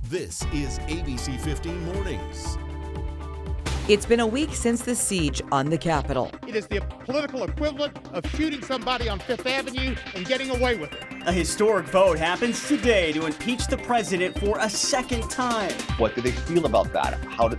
This is ABC15 Mornings. It's been a week since the siege on the Capitol. It is the political equivalent of shooting somebody on Fifth Avenue and getting away with it. A historic vote happens today to impeach the president for a second time. What do they feel about that? How do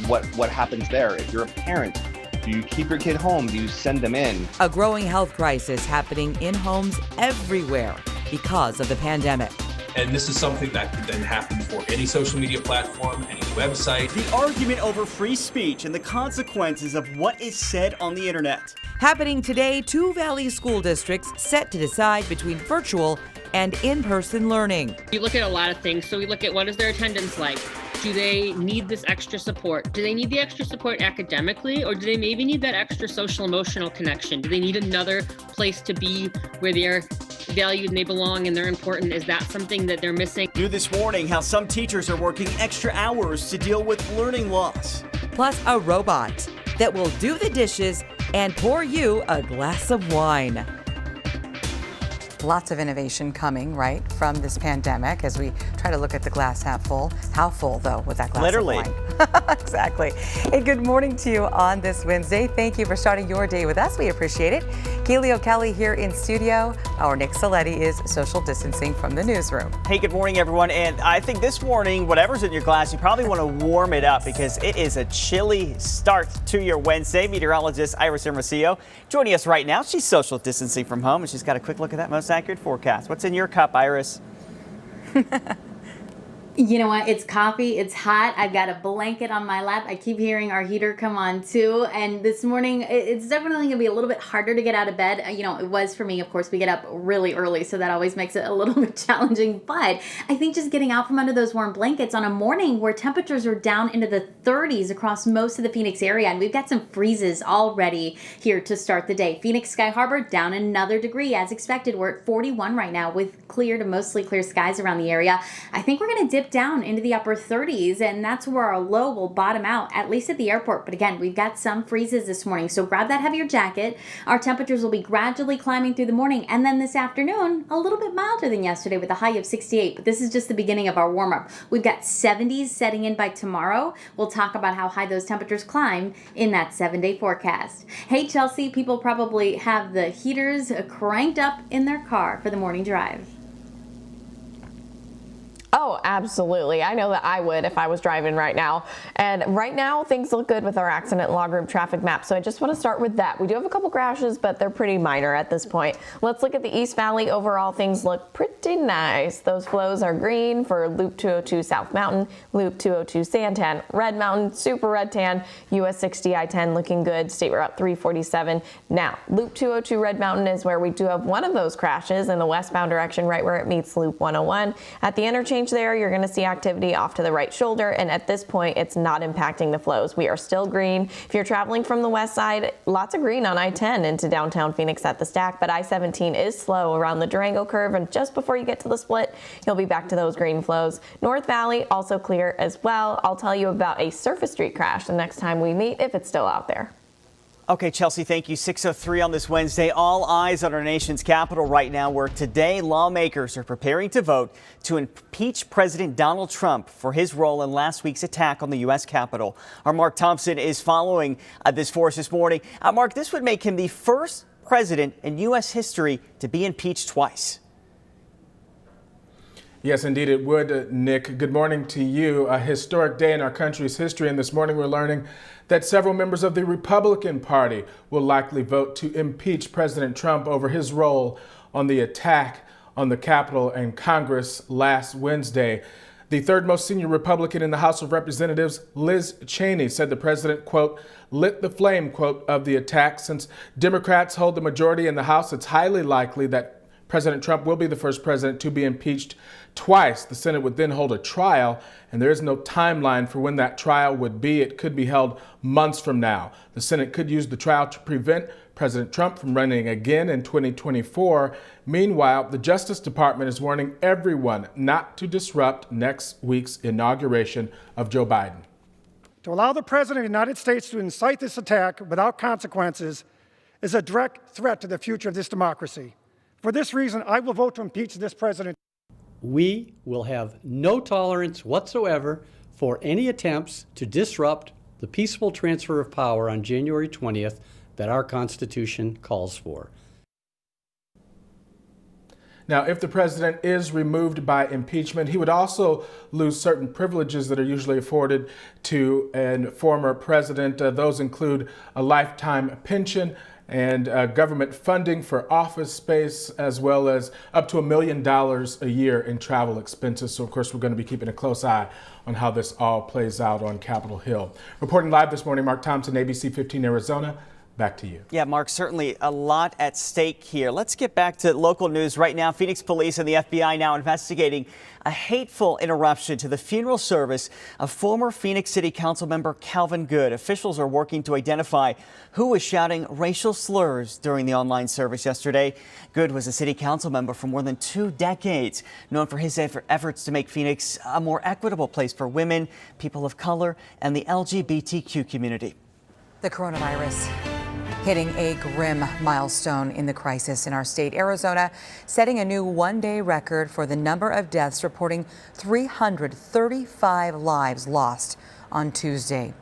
what happens there? If you're a parent, do you keep your kid home? Do you send them in? A growing health crisis happening in homes everywhere because of the pandemic. And this is something that could then happen for any social media platform, any website. The argument over free speech and the consequences of what is said on the internet. Happening today, 2 Valley school districts set to decide between virtual and in-person learning. We look at a lot of things. So we look at what is their attendance like? Do they need this extra support? Do they need the extra support academically, or do they maybe need that extra social emotional connection? Do they need another place to be where they're valued and they belong and they're important? Is that something that they're missing? New this morning, how some teachers are working extra hours to deal with learning loss. Plus a robot that will do the dishes and pour you a glass of wine. Lots of innovation coming, right, from this pandemic as we try to look at the glass half full. How full, though, with that glass Literally. of wine? Exactly. Hey, good morning to you on this Wednesday. Thank you for starting your day with us. We appreciate it. Keely O'Kelly here in studio. Our Nick Saletti is social distancing from the newsroom. Hey, good morning, everyone. And I think this morning, whatever's in your glass, you probably want to warm it up because it is a chilly start to your Wednesday. Meteorologist Iris Hermosillo joining us right now. She's social distancing from home, and she's got a quick look at that most accurate forecast. What's in your cup, Iris? You know what? It's coffee. It's hot. I've got a blanket on my lap. I keep hearing our heater come on too. And this morning, it's definitely going to be a little bit harder to get out of bed. You know, it was for me. Of course, we get up really early, so that always makes it a little bit challenging. But I think just getting out from under those warm blankets on a morning where temperatures are down into the 30s across most of the Phoenix area. And we've got some freezes already here to start the day. Phoenix Sky Harbor down another degree as expected. We're at 41 right now with clear to mostly clear skies around the area. I think we're going to dip down into the upper 30s, and that's where our low will bottom out, at least at the airport. But again, we've got some freezes this morning, so grab that heavier jacket. Our temperatures will be gradually climbing through the morning, and then this afternoon, a little bit milder than yesterday with a high of 68. But this is just the beginning of our warm-up. We've got 70s setting in by tomorrow. We'll talk about how high those temperatures climb in that 7-day forecast. Hey, Chelsea, people probably have the heaters cranked up in their car for the morning drive. Oh, absolutely. I know that I would if I was driving right now. And right now, things look good with our accident log room traffic map. So I just want to start with that. We do have a couple crashes, but they're pretty minor at this point. Let's look at the East Valley. Overall, things look pretty nice. Those flows are green for Loop 202 South Mountain, Loop 202 Santan, Red Mountain, Super Red Tan, US 60 I-10 looking good. State Route 347. Now, Loop 202 Red Mountain is where we do have one of those crashes in the westbound direction, right where it meets Loop 101. At the interchange there, you're going to see activity off to the right shoulder, and at this point it's not impacting the flows. We are still green. If you're traveling from the west side, lots of green on I-10 into downtown Phoenix at the stack, but I-17 is slow around the Durango curve, and just before you get to the split, you'll be back to those green flows. North Valley also clear as well. I'll tell you about a Surface Street crash the next time we meet if it's still out there. Okay, Chelsea, thank you. 6:03 on this Wednesday. All eyes on our nation's capital right now, where today lawmakers are preparing to vote to impeach President Donald Trump for his role in last week's attack on the U.S. Capitol. Our Mark Thompson is following this for us this morning. Mark, this would make him the first president in U.S. history to be impeached twice. Yes, indeed it would, Nick. Good morning to you. A historic day in our country's history, and this morning we're learning that several members of the Republican Party will likely vote to impeach President Trump over his role on the attack on the Capitol and Congress last Wednesday. The third most senior Republican in the House of Representatives, Liz Cheney, said the president, quote, lit the flame, quote, of the attack. Since Democrats hold the majority in the House, it's highly likely that President Trump will be the first president to be impeached twice. The Senate would then hold a trial, and there is no timeline for when that trial would be. It could be held months from now. The Senate could use the trial to prevent President Trump from running again in 2024. Meanwhile, the Justice Department is warning everyone not to disrupt next week's inauguration of Joe Biden. To allow the President of the United States to incite this attack without consequences is a direct threat to the future of this democracy. For this reason, I will vote to impeach this president. We will have no tolerance whatsoever for any attempts to disrupt the peaceful transfer of power on January 20th that our Constitution calls for. Now, if the president is removed by impeachment, he would also lose certain privileges that are usually afforded to a former president. Those include a lifetime pension and government funding for office space, as well as up to $1 million a year in travel expenses. So, of course, we're going to be keeping a close eye on how this all plays out on Capitol Hill. Reporting live this morning, Mark Thompson, ABC 15 Arizona. Back to you. Yeah, Mark, certainly a lot at stake here. Let's get back to local news right now. Phoenix police and the FBI now investigating a hateful interruption to the funeral service of former Phoenix City Council member Calvin Good. Officials are working to identify who was shouting racial slurs during the online service yesterday. Good was a city council member for more than 2 decades, known for his efforts to make Phoenix a more equitable place for women, people of color, and the LGBTQ community. The coronavirus hitting a grim milestone in the crisis in our state. Arizona setting a new one-day record for the number of deaths, reporting 335 lives lost on Tuesday.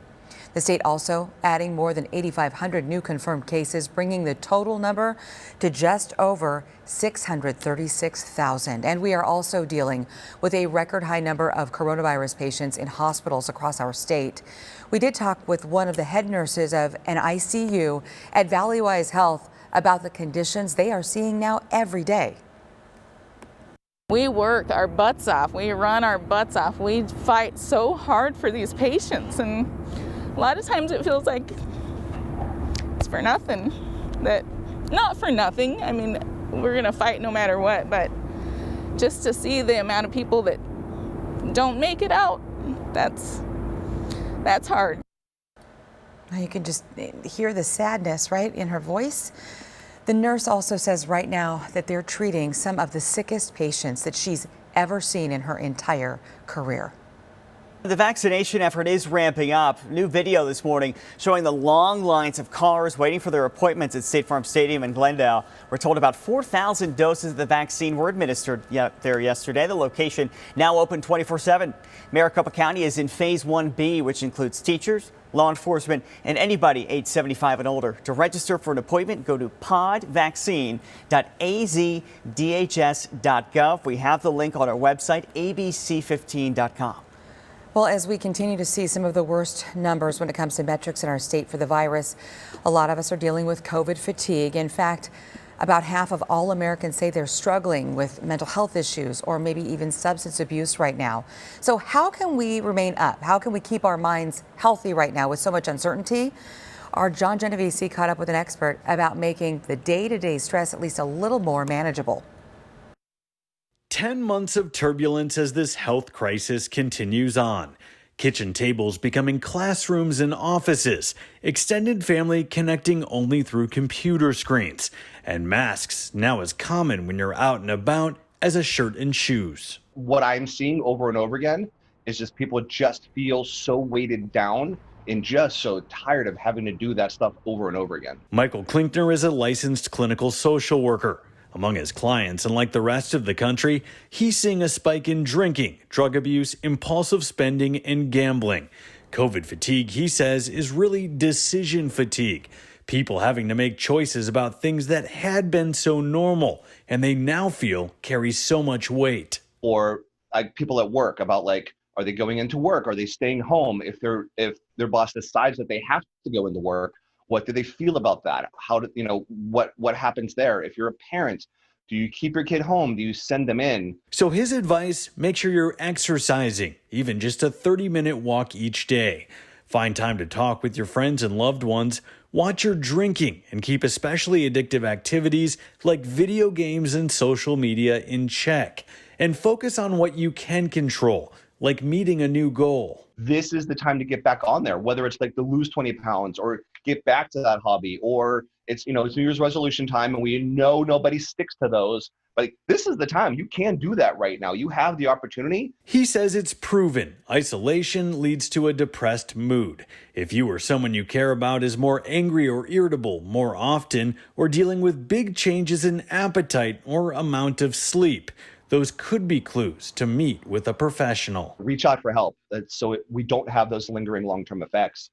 The state also adding more than 8,500 new confirmed cases, bringing the total number to just over 636,000. And we are also dealing with a record high number of coronavirus patients in hospitals across our state. We did talk with one of the head nurses of an ICU at Valleywise Health about the conditions they are seeing now every day. We work our butts off. We run our butts off. We fight so hard for these patients, and a lot of times it feels like it's for nothing. Not for nothing. I mean, we're gonna fight no matter what, but just to see the amount of people that don't make it out, that's hard. You can just hear the sadness, right, in her voice. The nurse also says right now that they're treating some of the sickest patients that she's ever seen in her entire career. The vaccination effort is ramping up. New video this morning showing the long lines of cars waiting for their appointments at State Farm Stadium in Glendale. We're told about 4,000 doses of the vaccine were administered there yesterday. The location now open 24/7. Maricopa County is in Phase 1B, which includes teachers, law enforcement, and anybody age 75 and older. To register for an appointment, go to podvaccine.azDHS.gov. We have the link on our website, ABC15.com. Well, as we continue to see some of the worst numbers when it comes to metrics in our state for the virus, a lot of us are dealing with COVID fatigue. In fact, about half of all Americans say they're struggling with mental health issues or maybe even substance abuse right now. So how can we remain up? How can we keep our minds healthy right now with so much uncertainty? Our John Genovese caught up with an expert about making the day-to-day stress at least a little more manageable. 10 months of turbulence as this health crisis continues on. Kitchen tables becoming classrooms and offices, extended family connecting only through computer screens, and masks now as common when you're out and about as a shirt and shoes. What I'm seeing over and over again is just people just feel so weighted down and just so tired of having to do that stuff over and over again. Michael Klinkner is a licensed clinical social worker. Among his clients, and like the rest of the country, he's seeing a spike in drinking, drug abuse, impulsive spending, and gambling. COVID fatigue, he says, is really decision fatigue. People having to make choices about things that had been so normal, and they now feel carry so much weight. Or like people at work about like, are they going into work? Are they staying home? If their boss decides that they have to go into work, what do they feel about that? How do what happens there? If you're a parent, do you keep your kid home? Do you send them in? So his advice, make sure you're exercising, even just a 30-minute walk each day. Find time to talk with your friends and loved ones. Watch your drinking and keep especially addictive activities like video games and social media in check. And focus on what you can control, like meeting a new goal. This is the time to get back on there, whether it's like to lose 20 pounds or get back to that hobby, or it's New Year's resolution time and we know nobody sticks to those. But this is the time. You can do that right now. You have the opportunity. He says it's proven isolation leads to a depressed mood. If you or someone you care about is more angry or irritable more often, or dealing with big changes in appetite or amount of sleep, those could be clues to meet with a professional. Reach out for help so we don't have those lingering long-term effects.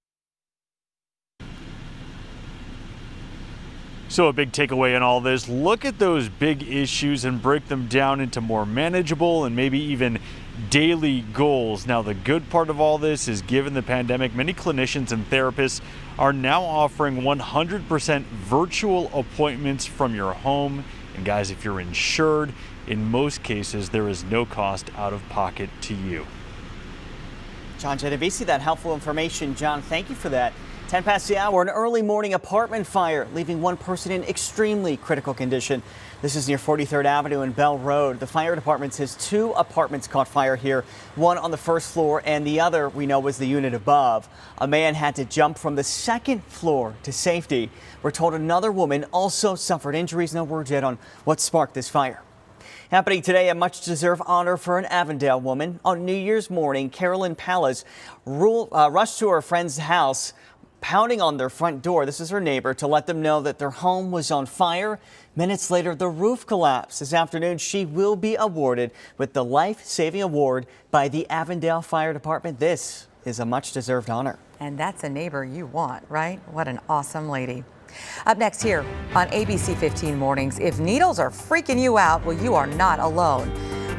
So a big takeaway in all this, look at those big issues and break them down into more manageable and maybe even daily goals. Now, the good part of all this is, given the pandemic, many clinicians and therapists are now offering 100% virtual appointments from your home. And guys, if you're insured, in most cases, there is no cost out of pocket to you. John Genovese, that helpful information. John, thank you for that. 10 past the hour, an early morning apartment fire, leaving one person in extremely critical condition. This is near 43rd Avenue and Bell Road. The fire department says 2 apartments caught fire here, one on the first floor and the other we know was the unit above. A man had to jump from the 2nd floor to safety. We're told another woman also suffered injuries. No word yet on what sparked this fire. Happening today, a much-deserved honor for an Avondale woman. On New Year's morning, Carolyn Pallas rushed to her friend's house, pounding on their front door. This is her neighbor, to let them know that their home was on fire. Minutes later, the roof collapsed. This afternoon, she will be awarded with the Life-Saving Award by the Avondale Fire Department. This is a much-deserved honor. And that's a neighbor you want, right? What an awesome lady. Up next here on ABC15 Mornings, if needles are freaking you out, well, you are not alone.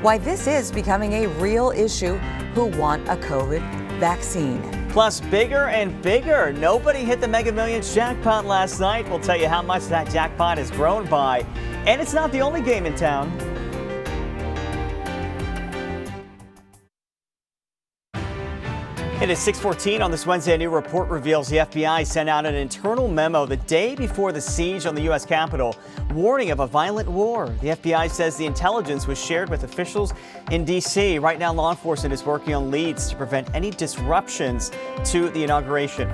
Why this is becoming a real issue, who want a COVID vaccine. Plus, bigger and bigger. Nobody hit the Mega Millions jackpot last night. We'll tell you how much that jackpot has grown by. And it's not the only game in town. It is 6:14 on this Wednesday. A new report reveals the FBI sent out an internal memo the day before the siege on the U.S. Capitol, warning of a violent war. The FBI says the intelligence was shared with officials in D.C. Right now, law enforcement is working on leads to prevent any disruptions to the inauguration.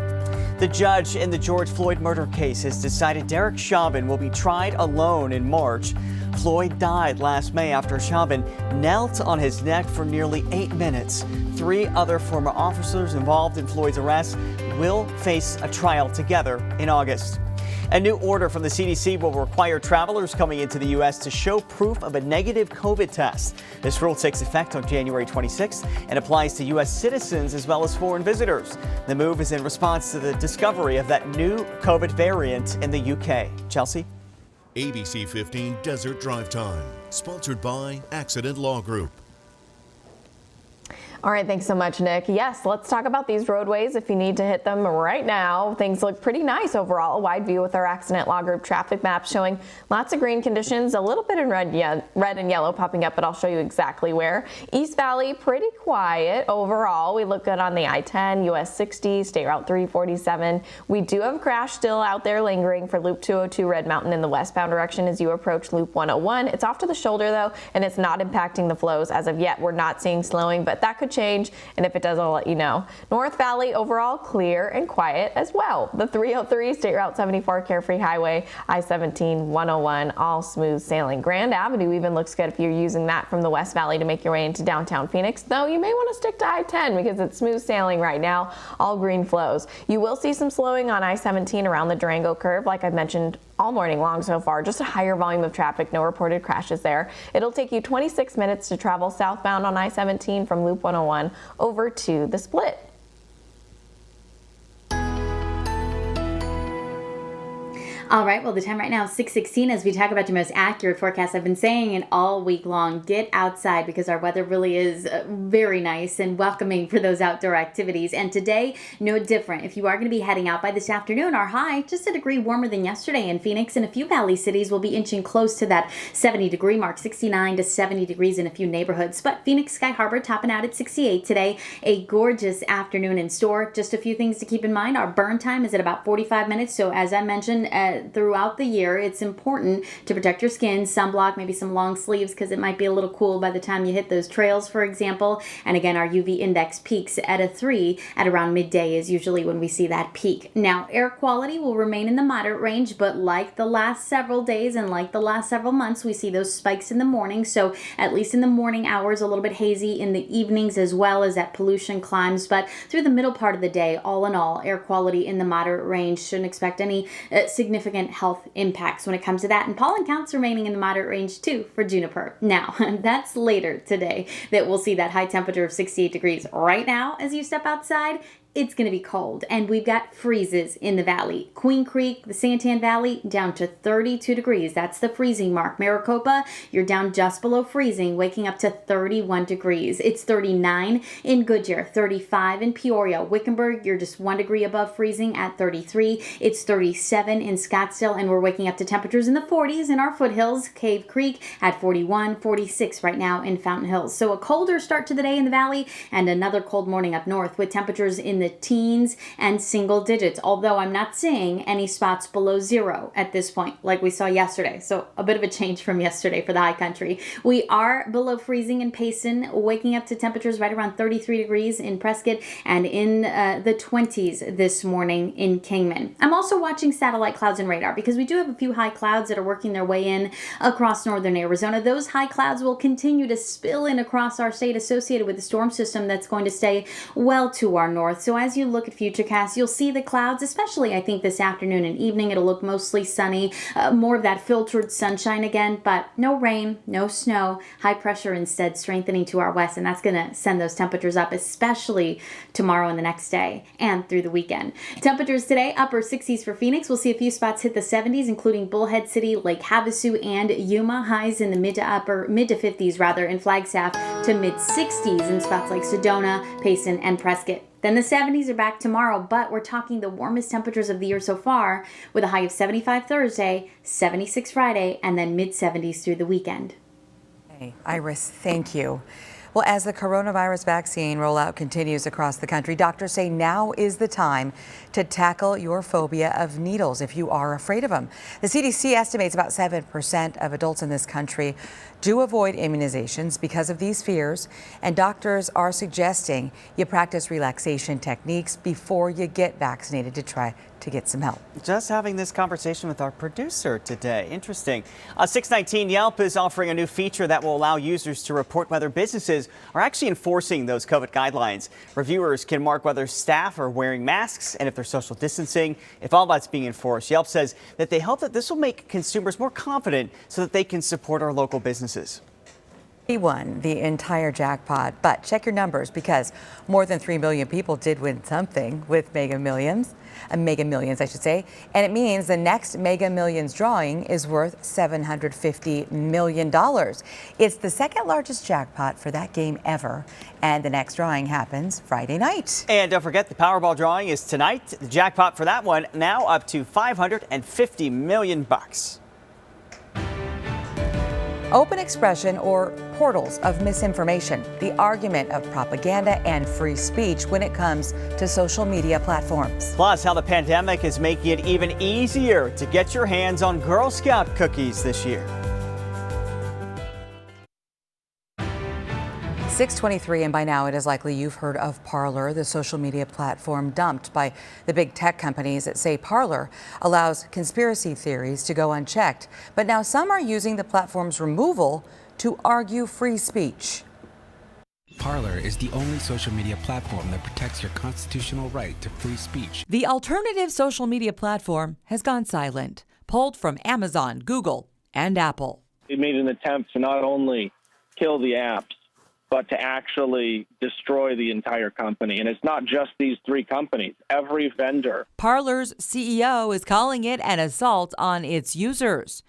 The judge in the George Floyd murder case has decided Derek Chauvin will be tried alone in March. Floyd died last May after Chauvin knelt on his neck for nearly 8 minutes. 3 other former officers involved in Floyd's arrest will face a trial together in August. A new order from the CDC will require travelers coming into the U.S. to show proof of a negative COVID test. This rule takes effect on January 26th and applies to U.S. citizens as well as foreign visitors. The move is in response to the discovery of that new COVID variant in the U.K. Chelsea? ABC 15 Desert Drive Time, sponsored by Accident Law Group. All right, thanks so much, Nick. Yes, let's talk about these roadways if you need to hit them right now. Things look pretty nice overall. A wide view with our Accident Law Group traffic map showing lots of green conditions, a little bit in red and yellow popping up, but I'll show you exactly where. East Valley, pretty quiet overall. We look good on the I-10, US 60, State Route 347. We do have a crash still out there lingering for Loop 202 Red Mountain in the westbound direction as you approach Loop 101. It's off to the shoulder though, and it's not impacting the flows as of yet. We're not seeing slowing, but that could change, and if it does, I'll let you know. North Valley overall clear and quiet as well. The 303, State Route 74, Carefree Highway, I-17, 101, all smooth sailing. Grand Avenue even looks good if you're using that from the West Valley to make your way into downtown Phoenix, though you may want to stick to I-10 because it's smooth sailing right now, all green flows. You will see some slowing on I-17 around the Durango curve, like I've mentioned all morning long so far, just a higher volume of traffic, no reported crashes there. It'll take you 26 minutes to travel southbound on I-17 from Loop 101 over to the Split. All right, well, the time right now is 6:16 as we talk about your most accurate forecast. I've been saying it all week long, get outside because our weather really is very nice and welcoming for those outdoor activities. And today, no different. If you are going to be heading out by this afternoon, our high just a degree warmer than yesterday in Phoenix, and a few valley cities will be inching close to that 70-degree mark, 69 to 70 degrees in a few neighborhoods. But Phoenix Sky Harbor topping out at 68 today. A gorgeous afternoon in store. Just a few things to keep in mind. Our burn time is at about 45 minutes. So as I mentioned, throughout the year, it's important to protect your skin, sunblock, maybe some long sleeves because it might be a little cool by the time you hit those trails, for example. And again, our UV index peaks at a 3 at around midday is usually when we see that peak. Now, air quality will remain in the moderate range, but like the last several days and like the last several months, we see those spikes in the morning. So at least in the morning hours, a little bit hazy in the evenings as well as that pollution climbs. But through the middle part of the day, all in all, air quality in the moderate range. Shouldn't expect any significant significant health impacts when it comes to that. And pollen counts remaining in the moderate range too for juniper. Now, that's later today that we'll see that high temperature of 68 degrees. Right now, as you step outside, it's going to be cold, and we've got freezes in the valley. Queen Creek, the Santan Valley, down to 32 degrees. That's the freezing mark. Maricopa, you're down just below freezing, waking up to 31 degrees. It's 39 in Goodyear, 35 in Peoria. Wickenburg, you're just 1 degree above freezing at 33. It's 37 in Scottsdale, and we're waking up to temperatures in the 40s in our foothills. Cave Creek at 41, 46 right now in Fountain Hills. So a colder start to the day in the valley, and another cold morning up north with temperatures in the teens and single digits, although I'm not seeing any spots below zero at this point like we saw yesterday. So a bit of a change from yesterday for the high country. We are below freezing in Payson, waking up to temperatures right around 33 degrees in Prescott and in the 20s this morning in Kingman. I'm also watching satellite clouds and radar because we do have a few high clouds that are working their way in across northern Arizona. Those high clouds will continue to spill in across our state associated with the storm system that's going to stay well to our north. So as you look at Futurecast, you'll see the clouds, especially I think this afternoon and evening. It'll look mostly sunny, more of that filtered sunshine again, but no rain, no snow, high pressure instead strengthening to our west, and that's going to send those temperatures up, especially tomorrow and the next day and through the weekend. Temperatures today, upper 60s for Phoenix. We'll see a few spots hit the 70s, including Bullhead City, Lake Havasu, and Yuma. Highs in the mid to 50s rather in Flagstaff to mid 60s in spots like Sedona, Payson, and Prescott. Then the 70s are back tomorrow, but we're talking the warmest temperatures of the year so far, with a high of 75 Thursday, 76 Friday, and then mid-70s through the weekend. Hey, Iris, thank you. Well, as the coronavirus vaccine rollout continues across the country, doctors say now is the time to tackle your phobia of needles if you are afraid of them. The CDC estimates about 7% of adults in this country do avoid immunizations because of these fears, and doctors are suggesting you practice relaxation techniques before you get vaccinated to try to get some help. Just having this conversation with our producer today. Interesting. 619 Yelp is offering a new feature that will allow users to report whether businesses are actually enforcing those COVID guidelines. Reviewers can mark whether staff are wearing masks and if they're social distancing. If all that's being enforced, Yelp says that they hope that this will make consumers more confident so that they can support our local businesses. He won the entire jackpot, but check your numbers because more than 3 million people did win something with Mega Millions, and it means the next Mega Millions drawing is worth $750 million. It's the second largest jackpot for that game ever, and the next drawing happens Friday night. And don't forget, the Powerball drawing is tonight. The jackpot for that one now up to $550 million. Open expression or portals of misinformation, the argument of propaganda and free speech when it comes to social media platforms. Plus, how the pandemic is making it even easier to get your hands on Girl Scout cookies this year. 6:23, and by now it is likely you've heard of Parler, the social media platform dumped by the big tech companies that say Parler allows conspiracy theories to go unchecked. But now some are using the platform's removal to argue free speech. Parler is the only social media platform that protects your constitutional right to free speech. The alternative social media platform has gone silent, pulled from Amazon, Google, and Apple. It made an attempt to not only kill the apps, but to actually destroy the entire company. And it's not just these three companies, every vendor. Parler's CEO is calling it an assault on its users.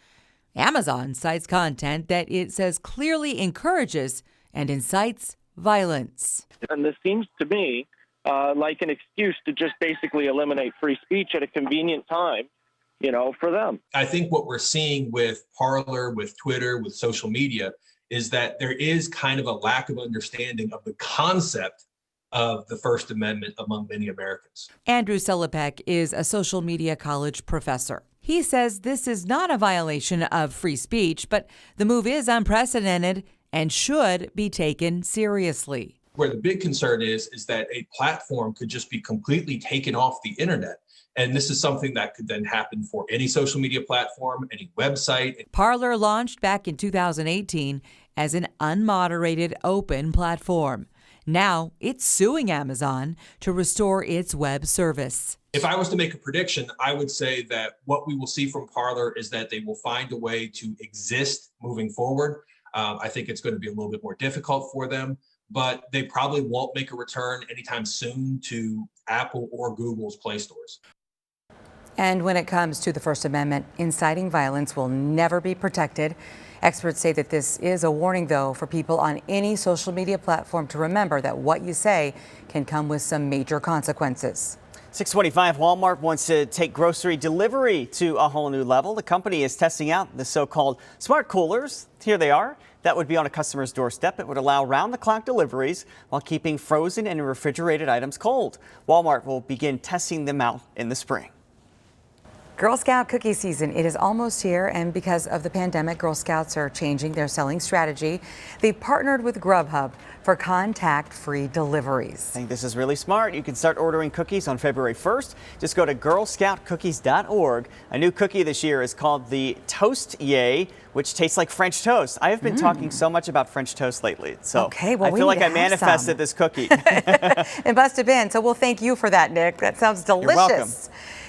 Amazon cites content that it says clearly encourages and incites violence. And this seems to me like an excuse to just basically eliminate free speech at a convenient time, for them. I think what we're seeing with Parler, with Twitter, with social media is that there is kind of a lack of understanding of the concept of the First Amendment among many Americans. Andrew Selipek is a social media college professor. He says this is not a violation of free speech, but the move is unprecedented and should be taken seriously. Where the big concern is that a platform could just be completely taken off the internet. And this is something that could then happen for any social media platform, any website. Parler launched back in 2018 as an unmoderated open platform. Now it's suing Amazon to restore its web service. If I was to make a prediction, I would say that what we will see from Parler is that they will find a way to exist moving forward. I think it's going to be a little bit more difficult for them, but they probably won't make a return anytime soon to Apple or Google's Play stores. And when it comes to the First Amendment, inciting violence will never be protected. Experts say that this is a warning, though, for people on any social media platform to remember that what you say can come with some major consequences. 625, Walmart wants to take grocery delivery to a whole new level. The company is testing out the so-called smart coolers. Here they are. That would be on a customer's doorstep. It would allow round-the-clock deliveries while keeping frozen and refrigerated items cold. Walmart will begin testing them out in the spring. Girl Scout cookie season, it is almost here, and because of the pandemic, Girl Scouts are changing their selling strategy. They've partnered with Grubhub for contact-free deliveries. I think this is really smart. You can start ordering cookies on February 1st. Just go to girlscoutcookies.org. A new cookie this year is called the Toast Yay, which tastes like French toast. I have been talking so much about French toast lately, so okay, well, I feel like I manifested this cookie. It must have been, so we'll thank you for that, Nick. That sounds delicious. You're welcome.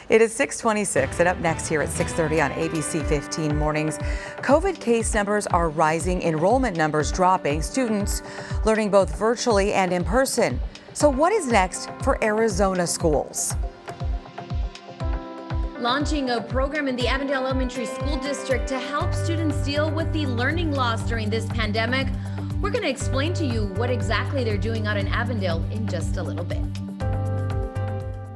It is 6:26, and up next here at 6:30 on ABC15 Mornings, COVID case numbers are rising, enrollment numbers dropping, students learning both virtually and in person. So what is next for Arizona schools? Launching a program in the Avondale Elementary School District to help students deal with the learning loss during this pandemic. We're going to explain to you what exactly they're doing out in Avondale in just a little bit.